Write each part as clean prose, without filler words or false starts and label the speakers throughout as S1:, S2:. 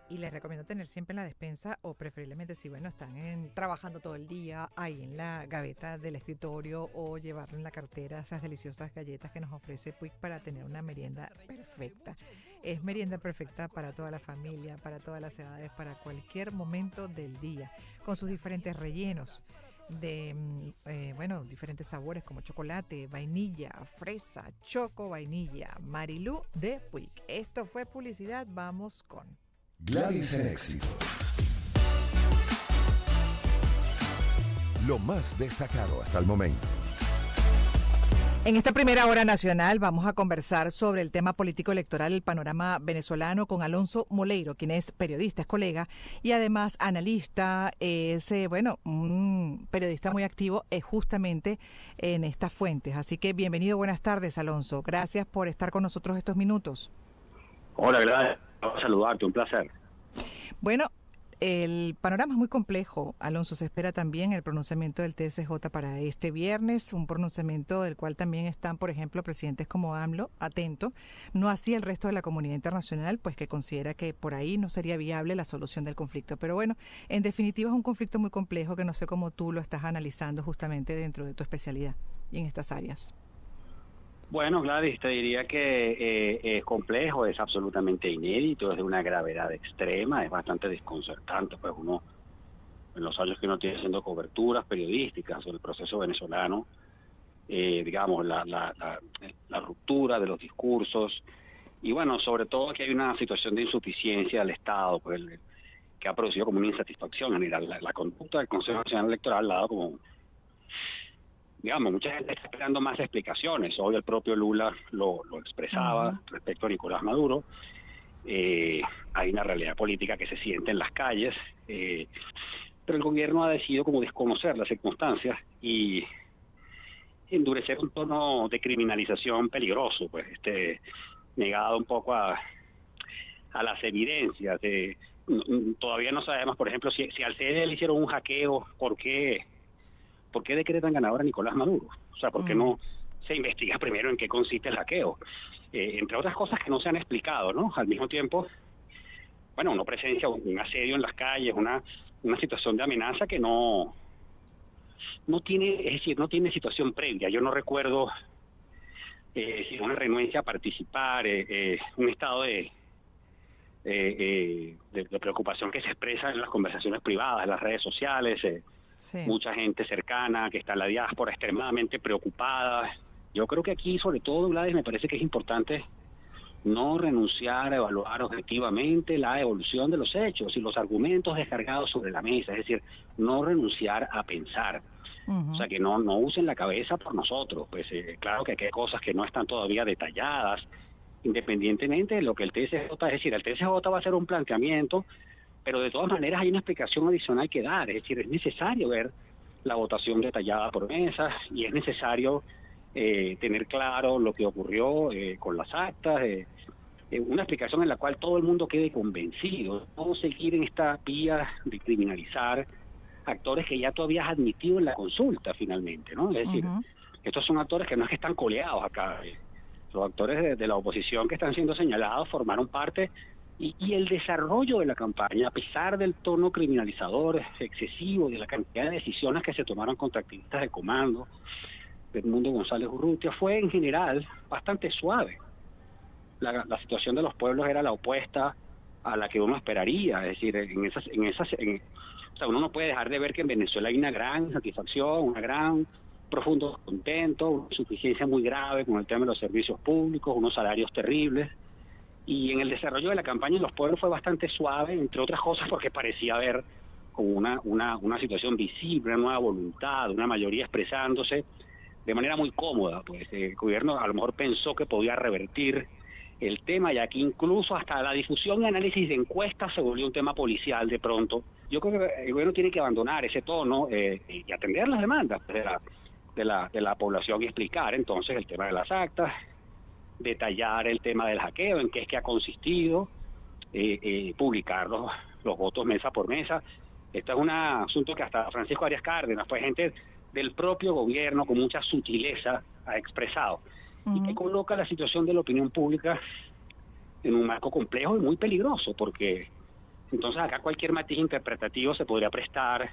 S1: Y les recomiendo tener siempre en la despensa, o preferiblemente si, bueno, están trabajando todo el día, ahí en la gaveta del escritorio, o llevarlo en la cartera, esas deliciosas galletas que nos ofrece Puig para tener una merienda perfecta. Es merienda perfecta para toda la familia, para todas las edades, para cualquier momento del día, con sus diferentes rellenos de, bueno, diferentes sabores como chocolate, vainilla, fresa, choco, vainilla. Marilú de Puig. Esto fue publicidad, vamos con
S2: Gladys en Éxito. Lo más destacado hasta el momento.
S1: En esta primera hora nacional vamos a conversar sobre el tema político electoral, el panorama venezolano, con Alonso Moleiro, quien es periodista, es colega y además analista, es bueno, un periodista muy activo justamente en estas fuentes. Así que bienvenido, buenas tardes, Alonso. Gracias por estar con nosotros estos minutos.
S3: Hola, gracias. Vamos a saludarte, un placer.
S1: Bueno, el panorama es muy complejo, Alonso. Se espera también el pronunciamiento del TSJ para este viernes, un pronunciamiento del cual también están, por ejemplo, presidentes como AMLO, atento, no así el resto de la comunidad internacional, pues que considera que por ahí no sería viable la solución del conflicto. Pero bueno, en definitiva es un conflicto muy complejo que no sé cómo tú lo estás analizando justamente dentro de tu especialidad y en estas áreas.
S3: Bueno, Gladys, te diría que es complejo, es absolutamente inédito, es de una gravedad extrema, es bastante desconcertante, pues uno, en los años que uno tiene haciendo coberturas periodísticas sobre el proceso venezolano, digamos, la ruptura de los discursos, y bueno, sobre todo que hay una situación de insuficiencia del Estado, pues que ha producido como una insatisfacción general. La conducta del Consejo Nacional Electoral ha dado como, digamos, mucha gente está esperando más explicaciones. Hoy el propio Lula lo expresaba respecto a Nicolás Maduro. Hay una realidad política que se siente en las calles, pero el gobierno ha decidido como desconocer las circunstancias y endurecer un tono de criminalización peligroso, pues negado un poco a las evidencias. Todavía no sabemos, por ejemplo, si al CNE le hicieron un hackeo, ¿por qué decretan ganador a Nicolás Maduro? O sea, ¿por qué no se investiga primero en qué consiste el hackeo? Entre otras cosas que no se han explicado, ¿no? Al mismo tiempo, bueno, uno presencia un asedio en las calles, una situación de amenaza que no tiene, es decir, no tiene situación previa. Yo no recuerdo una renuencia a participar, un estado de preocupación que se expresa en las conversaciones privadas, en las redes sociales. Sí. Mucha gente cercana que está en la diáspora extremadamente preocupada. Yo creo que aquí, sobre todo, Gladys, me parece que es importante no renunciar a evaluar objetivamente la evolución de los hechos y los argumentos descargados sobre la mesa, es decir, no renunciar a pensar. O sea, que no usen la cabeza por nosotros. Pues claro que aquí hay cosas que no están todavía detalladas, independientemente de lo que el TSJ, es decir, el TSJ va a hacer un planteamiento, pero de todas maneras hay una explicación adicional que dar, es decir, es necesario ver la votación detallada por mesas y es necesario tener claro lo que ocurrió con las actas, una explicación en la cual todo el mundo quede convencido, no seguir en esta vía de criminalizar actores que ya tú habías admitido en la consulta finalmente, ¿no? Es decir, estos son actores que no es que están coleados acá, los actores de la oposición que están siendo señalados formaron parte. Y el desarrollo de la campaña, a pesar del tono criminalizador excesivo, de la cantidad de decisiones que se tomaron contra activistas del comando, Edmundo González Urrutia, fue en general bastante suave. La situación de los pueblos era la opuesta a la que uno esperaría, es decir, o sea, uno no puede dejar de ver que en Venezuela hay una gran satisfacción, una gran profundo contento, una insuficiencia muy grave con el tema de los servicios públicos, unos salarios terribles. Y en el desarrollo de la campaña en los pueblos fue bastante suave, entre otras cosas porque parecía haber como una situación visible, una nueva voluntad, una mayoría expresándose de manera muy cómoda. Pues el gobierno a lo mejor pensó que podía revertir el tema, ya que incluso hasta la difusión y análisis de encuestas se volvió un tema policial de pronto. Yo creo que el gobierno tiene que abandonar ese tono y atender las demandas de la población y explicar entonces el tema de las actas, detallar el tema del hackeo, en qué es que ha consistido, publicar los votos mesa por mesa. Esto es un asunto que hasta Francisco Arias Cárdenas, pues gente del propio gobierno con mucha sutileza ha expresado, y que coloca la situación de la opinión pública en un marco complejo y muy peligroso, porque entonces acá cualquier matiz interpretativo se podría prestar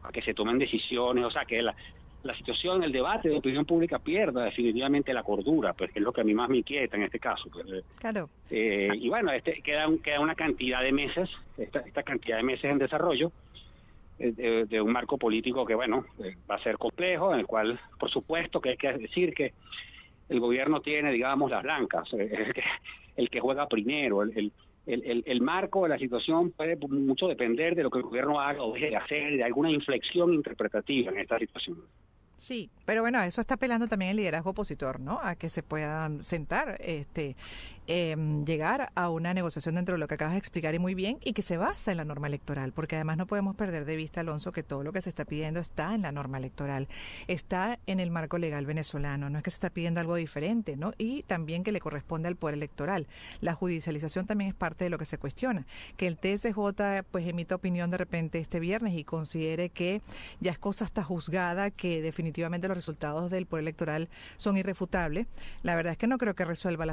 S3: a que se tomen decisiones, o sea, que la situación, el debate de opinión pública pierda definitivamente la cordura, pues que es lo que a mí más me inquieta en este caso. Pues,
S1: Claro.
S3: y bueno, queda una cantidad de meses, esta cantidad de meses en desarrollo, de un marco político que, bueno, va a ser complejo, en el cual, por supuesto, que hay que decir que el gobierno tiene, digamos, las blancas, el que juega primero, el marco de la situación puede mucho depender de lo que el gobierno haga o deje de hacer, de alguna inflexión interpretativa en esta situación.
S1: Sí, pero bueno, a eso está apelando también el liderazgo opositor, ¿no? A que se puedan sentar, llegar a una negociación dentro de lo que acabas de explicar y muy bien, y que se basa en la norma electoral, porque además no podemos perder de vista, Alonso, que todo lo que se está pidiendo está en la norma electoral, está en el marco legal venezolano, no es que se está pidiendo algo diferente, ¿no? Y también que le corresponde al poder electoral. La judicialización también es parte de lo que se cuestiona, que el TSJ pues emita opinión de repente este viernes y considere que ya es cosa hasta juzgada, que definitivamente los resultados del poder electoral son irrefutables. La verdad es que no creo que resuelva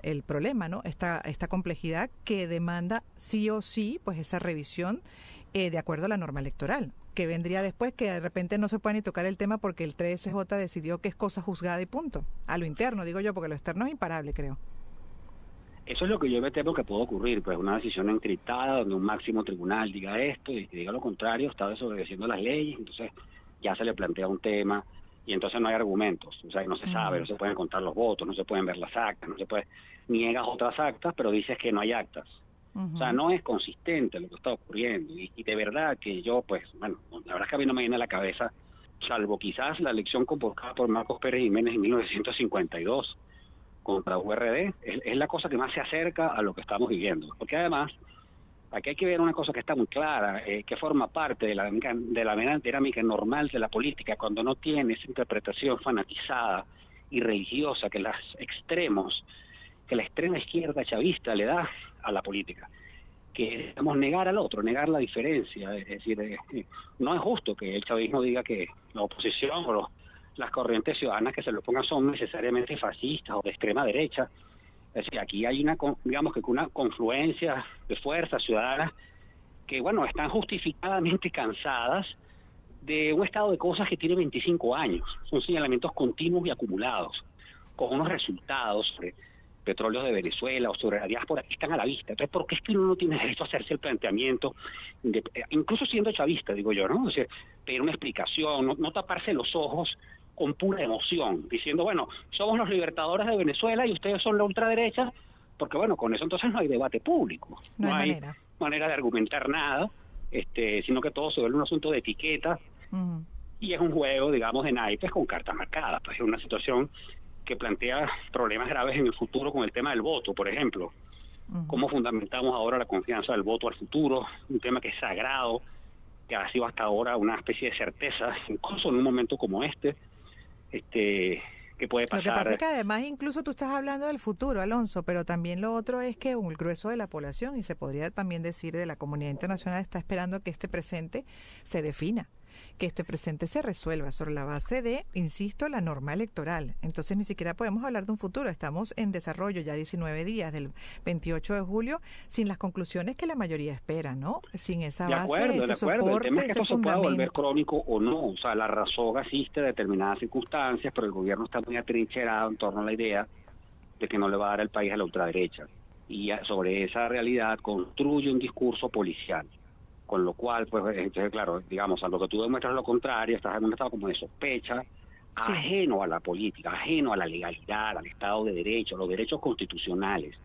S1: el problema, ¿no? Esta complejidad que demanda sí o sí pues esa revisión de acuerdo a la norma electoral, que vendría después, que de repente no se puede ni tocar el tema porque el TSJ decidió que es cosa juzgada y punto. A lo interno, digo yo, porque lo externo es imparable, creo.
S3: Eso es lo que yo me temo que puede ocurrir, pues una decisión encriptada donde un máximo tribunal diga esto y que diga lo contrario, está desobedeciendo las leyes, entonces ya se le plantea un tema y entonces no hay argumentos, o sea, no se sabe, no se pueden contar los votos, no se pueden ver las actas, no se puede, niegas otras actas, pero dices que no hay actas. O sea, no es consistente lo que está ocurriendo y de verdad que yo, pues, bueno, la verdad es que a mí no me viene a la cabeza, salvo quizás la elección convocada por Marcos Pérez Jiménez en 1952 contra URD, es la cosa que más se acerca a lo que estamos viviendo, porque además aquí hay que ver una cosa que está muy clara, que forma parte de la dinámica normal de la política, cuando no tiene esa interpretación fanatizada y religiosa que la extrema izquierda chavista le da a la política, que es, digamos, negar al otro, negar la diferencia. Es decir, no es justo que el chavismo diga que la oposición o las corrientes ciudadanas que se lo pongan son necesariamente fascistas o de extrema derecha. Es decir, aquí hay una confluencia de fuerzas ciudadanas que, bueno, están justificadamente cansadas de un estado de cosas que tiene 25 años. Son señalamientos continuos y acumulados, con unos resultados sobre petróleo de Venezuela o sobre la diáspora que están a la vista. Entonces, ¿por qué es que uno no tiene derecho a hacerse el planteamiento, incluso siendo chavista, digo yo, ¿no? O sea, pedir una explicación, no taparse los ojos con pura emoción, diciendo, bueno, somos los libertadores de Venezuela y ustedes son la ultraderecha, porque bueno, con eso entonces no hay debate público, no hay manera de argumentar nada, sino que todo se vuelve un asunto de etiqueta, y es un juego, digamos, de naipes con cartas marcadas. Pues es una situación que plantea problemas graves en el futuro con el tema del voto, por ejemplo. ¿Cómo fundamentamos ahora la confianza del voto al futuro? Un tema que es sagrado, que ha sido hasta ahora una especie de certeza, incluso en un momento como este, que puede pasar.
S1: Lo que pasa es que además incluso tú estás hablando del futuro, Alonso, pero también lo otro es que el grueso de la población, y se podría también decir de la comunidad internacional, está esperando que este presente se defina, que este presente se resuelva sobre la base de, insisto, la norma electoral. Entonces ni siquiera podemos hablar de un futuro. Estamos en desarrollo ya 19 días del 28 de julio sin las conclusiones que la mayoría espera, ¿no? Sin esa base, ese soporte,
S3: el tema es que
S1: ese
S3: esto se pueda volver
S1: fundamento
S3: crónico o no. O sea, la razón asiste a determinadas circunstancias, pero el gobierno está muy atrincherado en torno a la idea de que no le va a dar el país a la ultraderecha. Y sobre esa realidad construye un discurso policial. Con lo cual, pues, entonces, claro, digamos, a lo que tú demuestras lo contrario, estás en un estado como de sospecha,
S1: Sí.
S3: ajeno a la política, ajeno a la legalidad, al Estado de Derecho, a los derechos constitucionales.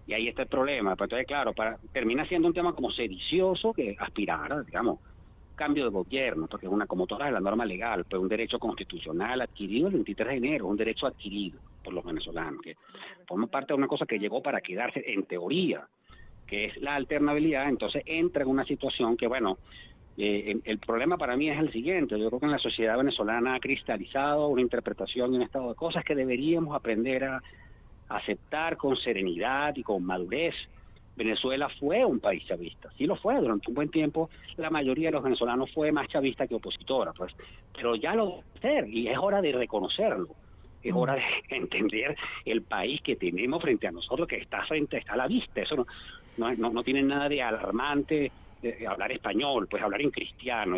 S3: Y ahí está el problema. Pues, entonces, claro, termina siendo un tema como sedicioso que aspirar, digamos, cambio de gobierno, porque es como todas las normas legales, pues un derecho constitucional adquirido el 23 de enero, un derecho adquirido por los venezolanos, que forma parte de una cosa que llegó para quedarse en teoría, que es la alternabilidad. Entonces entra en una situación que, bueno, el problema para mí es el siguiente. Yo creo que en la sociedad venezolana ha cristalizado una interpretación de un estado de cosas que deberíamos aprender a aceptar con serenidad y con madurez. Venezuela fue un país chavista, sí lo fue durante un buen tiempo. La mayoría de los venezolanos fue más chavista que opositora, pues, pero ya lo debe ser y es hora de reconocerlo. Es hora de entender el país que tenemos frente a nosotros, que está a la vista. Eso no tiene nada de alarmante hablar español, pues hablar en cristiano.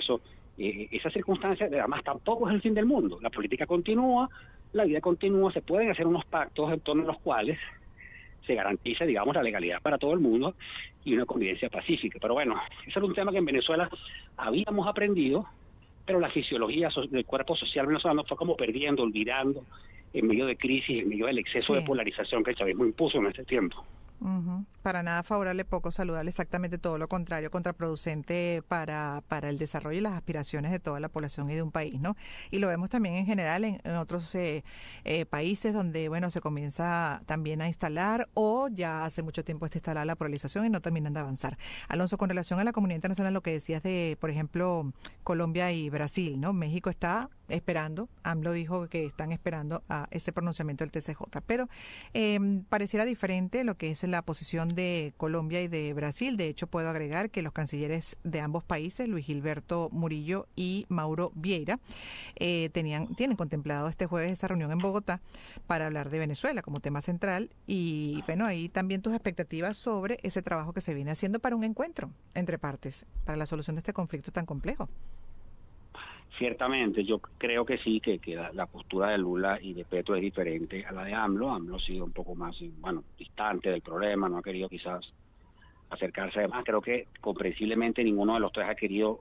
S3: Esa circunstancia, además, tampoco es el fin del mundo. La política continúa, la vida continúa, se pueden hacer unos pactos en torno a los cuales se garantiza, digamos, la legalidad para todo el mundo y una convivencia pacífica. Pero bueno, ese era un tema que en Venezuela habíamos aprendido, pero la fisiología del cuerpo social venezolano fue como perdiendo, olvidando, en medio de crisis, en medio del exceso de polarización que el chavismo impuso en ese tiempo.
S1: Para nada favorable, poco saludable, exactamente todo lo contrario, contraproducente para el desarrollo y las aspiraciones de toda la población y de un país, ¿no? Y lo vemos también en general en otros países donde, bueno, se comienza también a instalar o ya hace mucho tiempo está instalada la polarización y no terminan de avanzar. Alonso, con relación a la comunidad internacional, lo que decías de, por ejemplo, Colombia y Brasil, ¿no? México está esperando, AMLO dijo que están esperando a ese pronunciamiento del TCJ, pero pareciera diferente lo que es la posición de Colombia y de Brasil. De hecho, puedo agregar que los cancilleres de ambos países, Luis Gilberto Murillo y Mauro Vieira, tienen contemplado este jueves esa reunión en Bogotá para hablar de Venezuela como tema central. Y bueno, ahí también tus expectativas sobre ese trabajo que se viene haciendo para un encuentro entre partes, para la solución de este conflicto tan complejo.
S3: Ciertamente, yo creo que sí, que la postura de Lula y de Petro es diferente a la de AMLO. AMLO ha sido un poco más, distante del problema, no ha querido quizás acercarse. Además, creo que comprensiblemente ninguno de los tres ha querido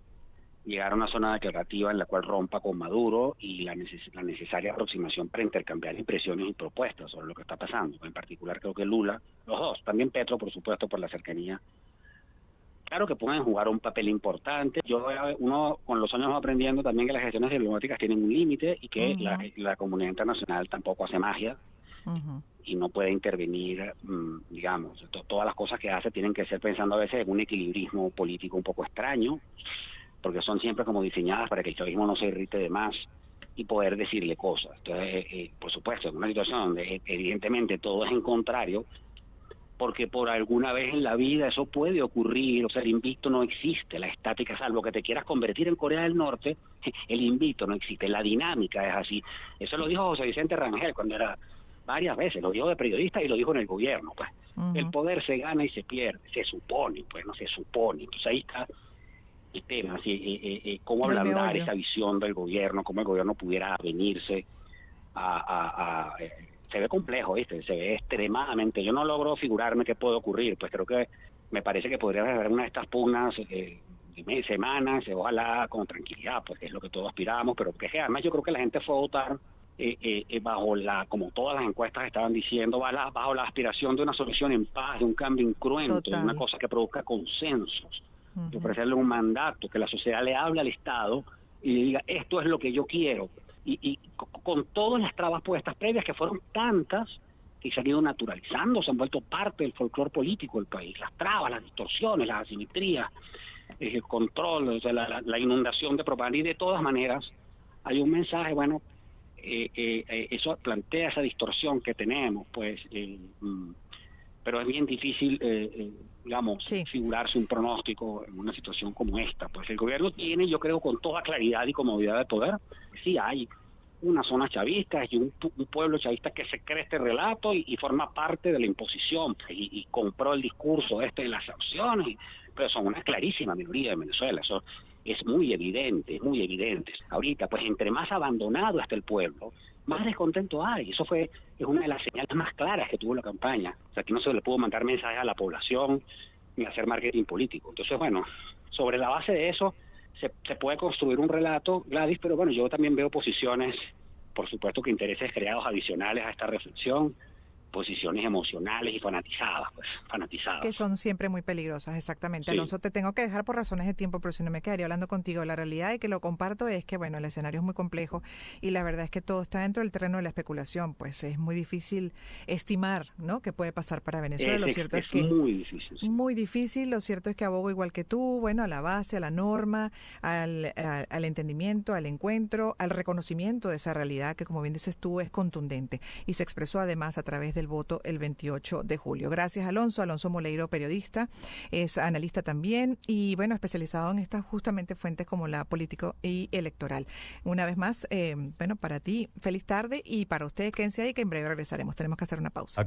S3: llegar a una zona declarativa en la cual rompa con Maduro y la necesaria aproximación para intercambiar impresiones y propuestas sobre lo que está pasando. En particular, creo que Lula, los dos, también Petro, por supuesto, por la cercanía. Claro que pueden jugar un papel importante. Uno con los años va aprendiendo también que las gestiones diplomáticas tienen un límite y que la comunidad internacional tampoco hace magia y no puede intervenir, digamos. Todas las cosas que hace tienen que ser pensando a veces en un equilibrismo político un poco extraño, porque son siempre como diseñadas para que el chavismo no se irrite de más y poder decirle cosas. Entonces, por supuesto, en una situación donde evidentemente todo es en contrario, porque por alguna vez en la vida eso puede ocurrir, o sea, el invicto no existe, la estática, salvo que te quieras convertir en Corea del Norte, el invicto no existe, la dinámica es así. Eso lo dijo José Vicente Rangel cuando era varias veces, lo dijo de periodista y lo dijo en el gobierno, pues. El poder se gana y se pierde, se supone, pues no se supone. Entonces ahí está el tema, cómo ablandar esa visión del gobierno, cómo el gobierno pudiera venirse se ve complejo, ¿viste? Se ve extremadamente. Yo no logro figurarme qué puede ocurrir, pues creo que me parece que podría haber una de estas pugnas de semanas, ojalá con tranquilidad, pues que es lo que todos aspiramos, pero que además yo creo que la gente fue a votar bajo como todas las encuestas estaban diciendo, bajo la aspiración de una solución en paz, de un cambio incruento, de una cosa que produzca consensos, de ofrecerle un mandato, que la sociedad le hable al Estado y le diga, esto es lo que yo quiero. Y con todas las trabas puestas previas, que fueron tantas, que se han ido naturalizando, se han vuelto parte del folclore político del país. Las trabas, las distorsiones, las asimetrías, el control, o sea, la inundación de propaganda. Y de todas maneras, hay un mensaje, bueno, eso plantea esa distorsión que tenemos, pues, pero es bien difícil, digamos, figurarse un pronóstico en una situación como esta. Pues el gobierno tiene, yo creo, con toda claridad y comodidad de poder, sí hay una zona chavista y un pueblo chavista que se cree este relato y forma parte de la imposición, pues, y compró el discurso de las sanciones, pero son una clarísima minoría de Venezuela. Eso es muy evidente, muy evidente. Ahorita, pues entre más abandonado está el pueblo, más descontento hay. Eso es una de las señales más claras que tuvo la campaña. O sea, que no se le pudo mandar mensajes a la población ni hacer marketing político. Entonces, bueno, sobre la base de eso se puede construir un relato, Gladys, pero bueno, yo también veo posiciones, por supuesto que intereses creados adicionales a esta reflexión, posiciones emocionales y fanatizadas.
S1: Que son siempre muy peligrosas, exactamente. Sí. Alonso, te tengo que dejar por razones de tiempo, pero si no me quedaría hablando contigo. La realidad y que lo comparto es que, bueno, el escenario es muy complejo y la verdad es que todo está dentro del terreno de la especulación, pues es muy difícil estimar, ¿no?, qué puede pasar para Venezuela. Lo cierto es que
S3: muy difícil. Sí.
S1: Muy difícil, lo cierto es que abogo igual que tú, bueno, a la base, a la norma, al entendimiento, al encuentro, al reconocimiento de esa realidad que, como bien dices tú, es contundente y se expresó además a través de del voto el 28 de julio. Gracias, Alonso. Alonso Moleiro, periodista, es analista también y, bueno, especializado en estas justamente fuentes como la político y electoral. Una vez más, bueno, para ti, feliz tarde y para ustedes, quédense ahí que en breve regresaremos. Tenemos que hacer una pausa.